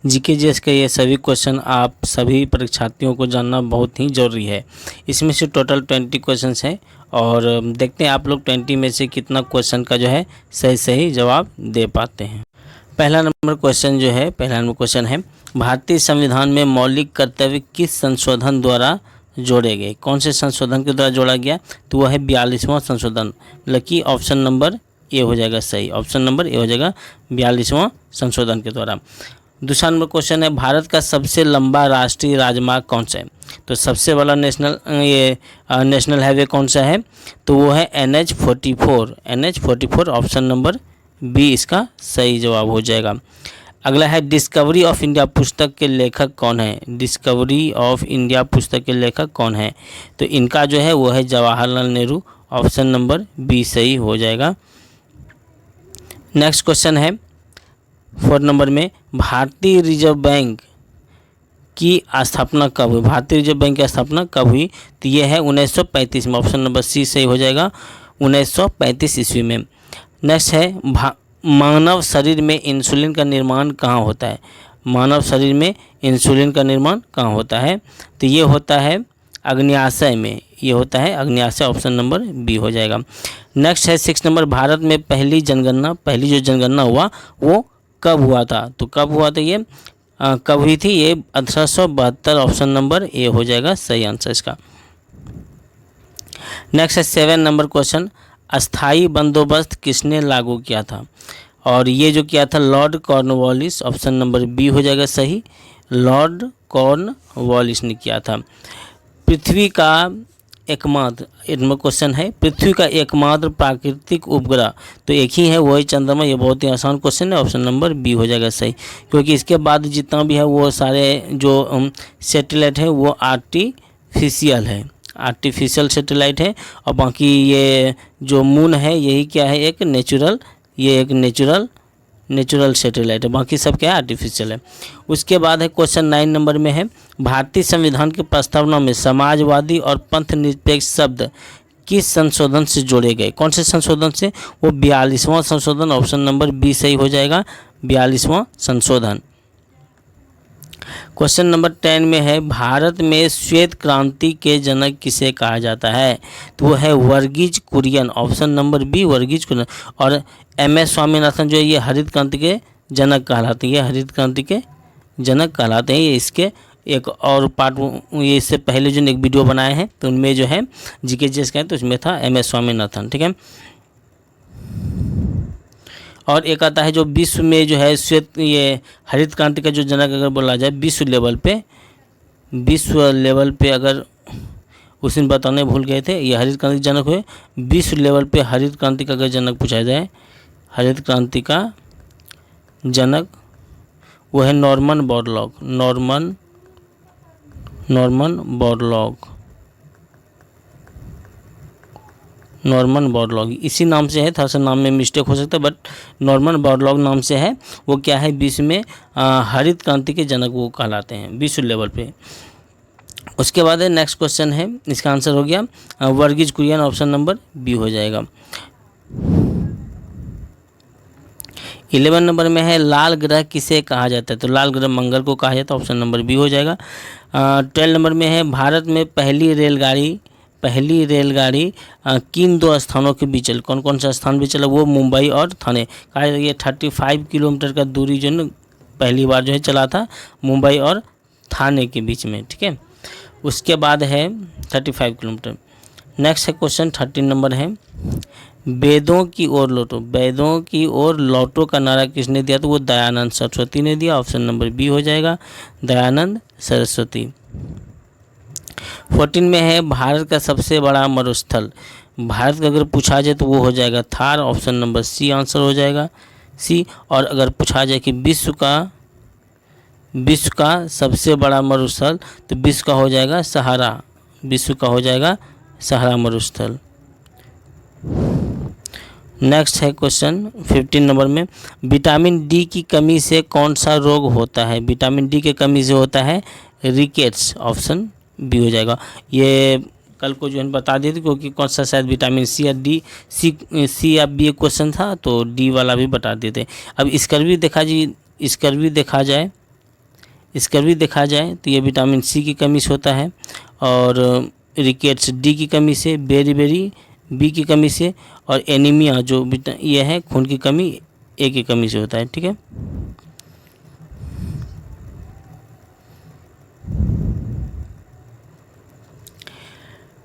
GK GS के ये सभी क्वेश्चन आप सभी परीक्षार्थियों को जानना बहुत ही ज़रूरी है। इसमें से टोटल 20 क्वेश्चंस हैं और देखते हैं आप लोग 20 में से कितना क्वेश्चन का जो है सही जवाब दे पाते हैं। पहला नंबर क्वेश्चन है भारतीय संविधान में मौलिक कर्तव्य किस संशोधन द्वारा जोड़े गए? कौन से संशोधन के द्वारा जोड़ा गया? तो वह है 42वां संशोधन। मतलब कि ऑप्शन नंबर ए हो जाएगा सही। ऑप्शन नंबर ए हो जाएगा 42वां संशोधन के द्वारा। दूसरा नंबर क्वेश्चन है भारत का सबसे लंबा राष्ट्रीय राजमार्ग कौन सा है? तो सबसे बड़ा नेशनल हाईवे कौन सा है? तो वो है NH44। NH44 option number B इसका सही जवाब हो जाएगा। अगला है डिस्कवरी ऑफ इंडिया पुस्तक के लेखक कौन है? डिस्कवरी ऑफ इंडिया पुस्तक के लेखक कौन है? तो इनका जो है वो है Jawaharlal Nehru. Option number B सही हो जाएगा। नेक्स्ट क्वेश्चन है 4 नंबर में भारतीय रिजर्व बैंक की स्थापना कब हुई? भारतीय रिजर्व बैंक की स्थापना कब हुई? तो ये है 1935 में। ऑप्शन नंबर सी सही हो जाएगा 1935 ईस्वी में। नेक्स्ट है मानव शरीर में इंसुलिन का निर्माण कहाँ होता है? मानव शरीर में इंसुलिन का निर्माण कहाँ होता है? तो ये होता है अग्न्याशय में। ये होता है अग्न्याशय। ऑप्शन नंबर बी हो जाएगा। नेक्स्ट है 6 नंबर भारत में पहली जो जनगणना हुआ वो कब हुआ था? तो कब हुआ था ये कब हुई थी? ये 1872। ऑप्शन नंबर ए हो जाएगा सही आंसर इसका। नेक्स्ट है 7 नंबर क्वेश्चन अस्थाई बंदोबस्त किसने लागू किया था? और ये जो किया था Lord Cornwallis. Option number B हो जाएगा सही। लॉर्ड कॉर्नवालिस ने किया था। पृथ्वी का एकमात्र क्वेश्चन है पृथ्वी का एकमात्र प्राकृतिक उपग्रह तो एक ही है, वही चंद्रमा। ये बहुत ही आसान क्वेश्चन है। ऑप्शन नंबर बी हो जाएगा सही, क्योंकि इसके बाद जितना भी है वो सारे जो सैटेलाइट है वो आर्टिफिशियल सैटेलाइट है, और बाकी ये जो मून है यही क्या है एक नेचुरल सैटेलाइट है। बाकी सब क्या है आर्टिफिशियल है। उसके बाद है क्वेश्चन 9 नंबर में है भारतीय संविधान की प्रस्तावना में समाजवादी और पंथ निरपेक्ष शब्द किस संशोधन से जोड़े गए? कौन से संशोधन से? वो 42वां संशोधन। ऑप्शन नंबर बी सही हो जाएगा 42वां संशोधन। क्वेश्चन नंबर 10 में है भारत में श्वेत क्रांति के जनक किसे कहा जाता है? तो वो है Verghese Kurien. Option number B Verghese Kurien. और MS स्वामीनाथन जो है ये हरित क्रांति के जनक कहलाते हैं। ये हरित क्रांति के जनक कहलाते हैं। ये इसके एक और पार्ट ये इससे पहले जो एक वीडियो बनाए हैं तो उनमें जो है GK GS का है तो उसमें था MS स्वामीनाथन। ठीक है। और एक आता है जो विश्व में जो है श्वेत ये हरित क्रांति का जो जनक अगर बोला जाए विश्व लेवल पे अगर उस दिन बताने भूल गए थे, ये हरित क्रांति जनक हुए। विश्व लेवल पे हरित क्रांति का अगर जनक पूछा जाए, हरित क्रांति का जनक वो है नॉर्मन बोरलॉग। इसी नाम से है, थोड़ा सा नाम में मिस्टेक हो सकता है बट नॉर्मन बोरलॉग नाम से है। वो क्या है विश्व में हरित क्रांति के जनक वो कहलाते हैं विश्व लेवल पे। उसके बाद है नेक्स्ट क्वेश्चन है, इसका आंसर हो गया Verghese Kurien. Option number B हो जाएगा। 11 नंबर में है लाल ग्रह किसे कहा जाता है? तो लाल ग्रह मंगल को कहा जाता है। ऑप्शन नंबर बी हो जाएगा। 12 नंबर में है भारत में पहली रेलगाड़ी किन 2 स्थानों के बीच चली? कौन कौन सा स्थान भी चला? वो मुंबई और थाने का। ये 35 किलोमीटर का दूरी जो है पहली बार जो है चला था मुंबई और थाने के बीच में। ठीक है। उसके बाद है 35 किलोमीटर। नेक्स्ट है क्वेश्चन 13 नंबर है वेदों की ओर लौटो का नारा किसने दिया? तो वो दयानंद सरस्वती ने दिया। ऑप्शन नंबर बी हो जाएगा दयानंद सरस्वती। 14 में है भारत का सबसे बड़ा मरुस्थल। भारत का अगर पूछा जाए तो वो हो जाएगा Thar. Option number C answer हो जाएगा सी। और अगर पूछा जाए कि विश्व का सबसे बड़ा मरुस्थल तो विश्व का हो जाएगा सहारा मरुस्थल। नेक्स्ट है क्वेश्चन 15 नंबर में विटामिन डी की कमी से कौन सा रोग होता है? विटामिन डी की कमी से होता है रिकेट्स। ऑप्शन बी हो जाएगा। ये कल को जो है बता दिए थे क्योंकि कौन सा शायद विटामिन सी या डी सी या बी क्वेश्चन था तो डी वाला भी बता देते। अब इसकर भी देखा जाए स्कर्वी देखा जाए तो ये विटामिन सी की कमी से होता है, और रिकेट्स डी की कमी से, बेरी बी की कमी से, और एनीमिया जो ये है खून की कमी ए की कमी से होता है। ठीक है,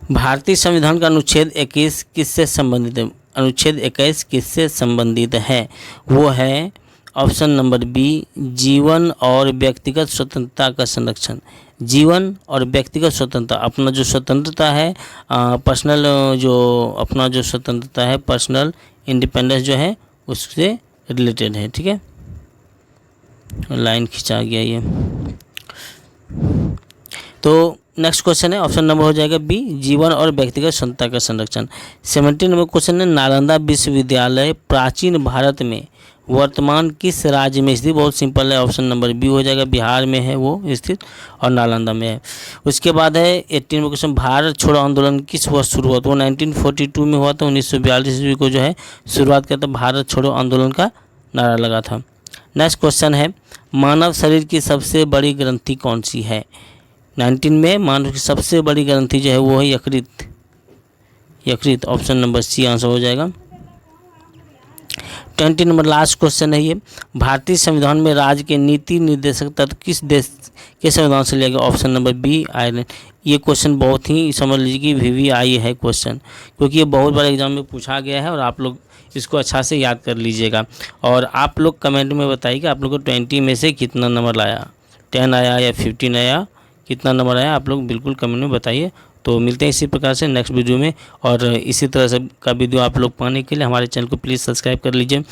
भारतीय संविधान का अनुच्छेद 21 किससे संबंधित है? अनुच्छेद 21 किससे संबंधित है? वो है ऑप्शन नंबर बी, जीवन और व्यक्तिगत स्वतंत्रता का संरक्षण। जीवन और व्यक्तिगत स्वतंत्रता, अपना जो स्वतंत्रता है, पर्सनल जो अपना जो स्वतंत्रता है, पर्सनल इंडिपेंडेंस जो है उससे रिलेटेड है। ठीक है, लाइन खिंचा गया ये। तो नेक्स्ट क्वेश्चन है, ऑप्शन नंबर हो जाएगा बी, जीवन और व्यक्तिगत स्वतंत्रता का संरक्षण। 17 नंबर क्वेश्चन है, नालंदा विश्वविद्यालय प्राचीन भारत में वर्तमान किस राज्य में स्थित? बहुत सिंपल है, ऑप्शन नंबर बी हो जाएगा, बिहार में है वो स्थित और नालंदा में है। उसके बाद है 18 नंबर क्वेश्चन, भारत छोड़ो आंदोलन किस वर्ष शुरू हुआ? तो वो 1942 में हुआ था। 1942 ईस्वी को जो है शुरुआत किया था भारत छोड़ो आंदोलन का नारा लगा था। नेक्स्ट क्वेश्चन है, मानव शरीर की सबसे बड़ी ग्रंथि कौन सी है? 19 में मानव की सबसे बड़ी ग्रंथि जो है वो है यकृत। यकृत, ऑप्शन नंबर सी आंसर हो जाएगा। 20 नंबर लास्ट क्वेश्चन है ये, भारतीय संविधान में राज्य के नीति निर्देशक तत्व किस देश के संविधान से लिया गया? Option number B, Ireland. ये क्वेश्चन बहुत ही समझ लीजिए कि VVI है क्वेश्चन, क्योंकि ये बहुत बार एग्जाम में पूछा गया है और आप लोग इसको अच्छा से याद कर लीजिएगा। और आप लोग कमेंट में बताइए कि आप लोग को 20 में से कितना नंबर आया, 10 आया या 15 आया, कितना नंबर आया, आप लोग बिल्कुल कमेंट में बताइए। तो मिलते हैं इसी प्रकार से नेक्स्ट वीडियो में, और इसी तरह से का वीडियो आप लोग पाने के लिए हमारे चैनल को प्लीज़ सब्सक्राइब कर लीजिए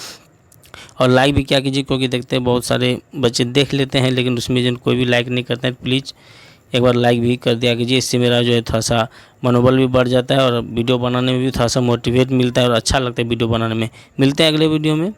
और लाइक भी क्या कीजिए, क्योंकि देखते हैं बहुत सारे बच्चे देख लेते हैं लेकिन उसमें जिन कोई भी लाइक नहीं करते हैं, प्लीज़ एक बार लाइक भी कर दिया कीजिए। इससे मेरा जो है थोड़ा सा मनोबल भी बढ़ जाता है और वीडियो बनाने में भी थोड़ा सा मोटिवेट मिलता है और अच्छा लगता है वीडियो बनाने में। मिलते हैं अगले वीडियो में।